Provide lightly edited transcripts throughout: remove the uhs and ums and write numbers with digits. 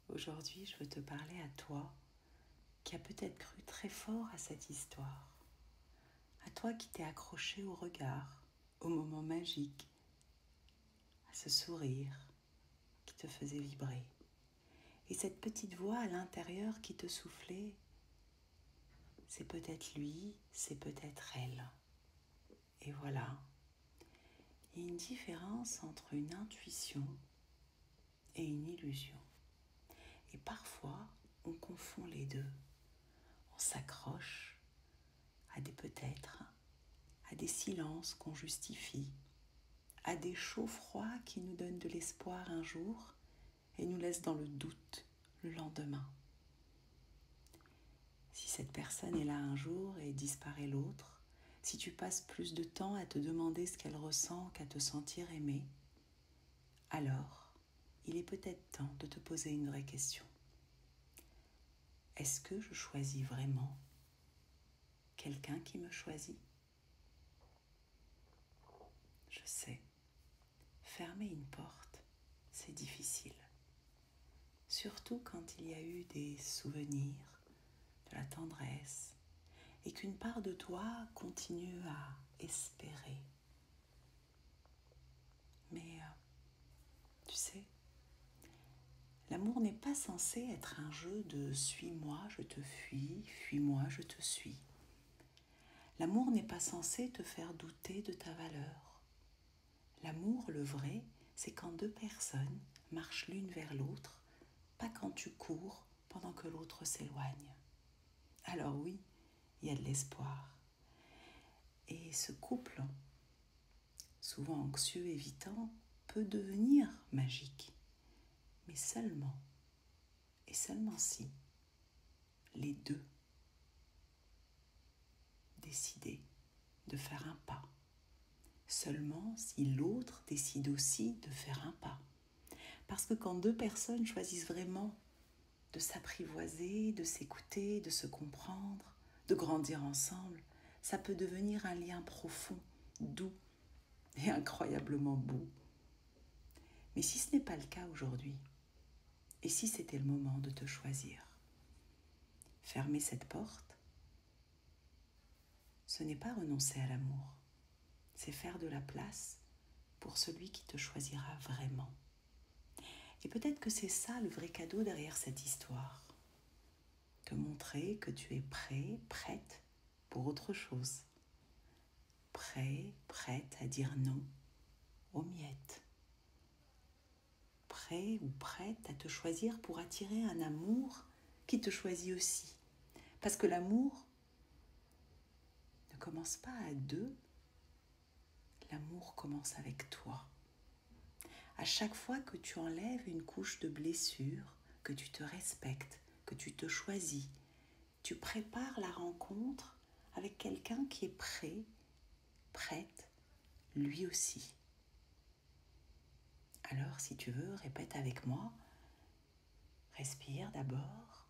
Aujourd'hui, je veux te parler à toi qui as peut-être cru très fort à cette histoire. À toi qui t'es accroché au regard, au moment magique, à ce sourire qui te faisait vibrer. Et cette petite voix à l'intérieur qui te soufflait, c'est peut-être lui, c'est peut-être elle. Et voilà, il y a une différence entre une intuition et une illusion. Et parfois, on confond les deux. On s'accroche à des peut-être, à des silences qu'on justifie, à des chauds-froids qui nous donnent de l'espoir un jour et nous laissent dans le doute le lendemain. Si cette personne est là un jour et disparaît l'autre, si tu passes plus de temps à te demander ce qu'elle ressent qu'à te sentir aimé, alors il est peut-être temps de te poser une vraie question. Est-ce que je choisis vraiment quelqu'un qui me choisit ? Je sais, fermer une porte, c'est difficile. Surtout quand il y a eu des souvenirs, de la tendresse, et qu'une part de toi continue à espérer. Mais tu sais, l'amour n'est pas censé être un jeu de suis-moi, je te fuis, fuis-moi, je te suis. L'amour n'est pas censé te faire douter de ta valeur. L'amour, le vrai, c'est quand deux personnes marchent l'une vers l'autre, pas quand tu cours pendant que l'autre s'éloigne. Alors oui, il y a de l'espoir. Et ce couple, souvent anxieux, évitant, peut devenir magique. Mais seulement, et seulement si, les deux décidaient de faire un pas. Seulement si l'autre décide aussi de faire un pas. Parce que quand deux personnes choisissent vraiment de s'apprivoiser, de s'écouter, de se comprendre, de grandir ensemble, ça peut devenir un lien profond, doux et incroyablement beau. Mais si ce n'est pas le cas aujourd'hui, et si c'était le moment de te choisir, fermer cette porte, ce n'est pas renoncer à l'amour, c'est faire de la place pour celui qui te choisira vraiment. Et peut-être que c'est ça le vrai cadeau derrière cette histoire. Te montrer que tu es prêt, prête pour autre chose. Prêt, prête à dire non aux miettes. Prêt ou prête à te choisir pour attirer un amour qui te choisit aussi. Parce que l'amour ne commence pas à deux, l'amour commence avec toi. À chaque fois que tu enlèves une couche de blessure, que tu te respectes, que tu te choisis, tu prépares la rencontre avec quelqu'un qui est prêt, prête, lui aussi. Alors, si tu veux, répète avec moi. Respire d'abord.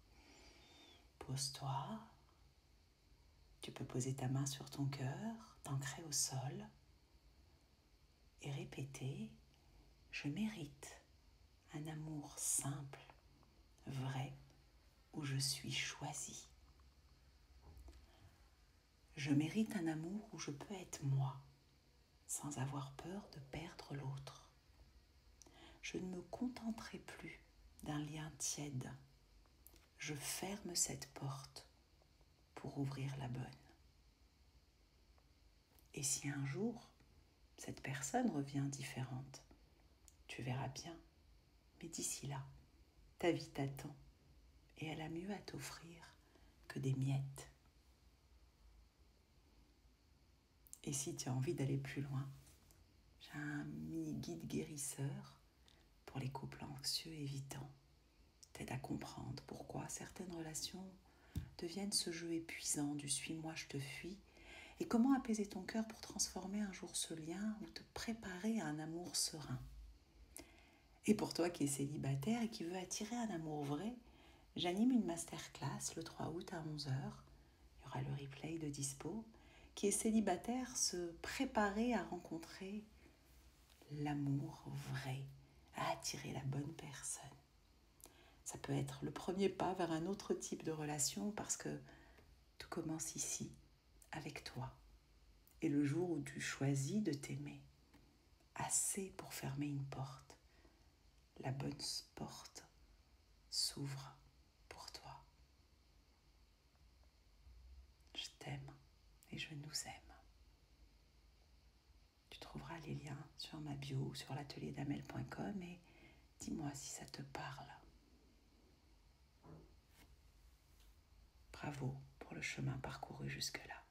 Pose-toi. Tu peux poser ta main sur ton cœur, t'ancrer au sol et répéter « Je mérite un amour simple, vrai, où je suis choisie. Je mérite un amour où je peux être moi, sans avoir peur de perdre l'autre. Je ne me contenterai plus d'un lien tiède. Je ferme cette porte pour ouvrir la bonne. Et si un jour, cette personne revient différente, tu verras bien. Mais d'ici là, ta vie t'attend et elle a mieux à t'offrir que des miettes. Et si tu as envie d'aller plus loin, j'ai un mini guide guérisseur pour les couples anxieux évitants. T'aide à comprendre pourquoi certaines relations deviennent ce jeu épuisant du « suis-moi, je te fuis » et comment apaiser ton cœur pour transformer un jour ce lien ou te préparer à un amour serein. Et pour toi qui es célibataire et qui veut attirer un amour vrai, j'anime une masterclass le 3 août à 11h. Il y aura le replay de dispo. Qui est célibataire, se préparer à rencontrer l'amour vrai, à attirer la bonne personne. Ça peut être le premier pas vers un autre type de relation parce que tout commence ici, avec toi. Et le jour où tu choisis de t'aimer, assez pour fermer une porte, la bonne porte s'ouvre pour toi. Je t'aime et je nous aime. Tu trouveras les liens sur ma bio, sur l'atelierDamel.com et dis-moi si ça te parle. Bravo pour le chemin parcouru jusque-là.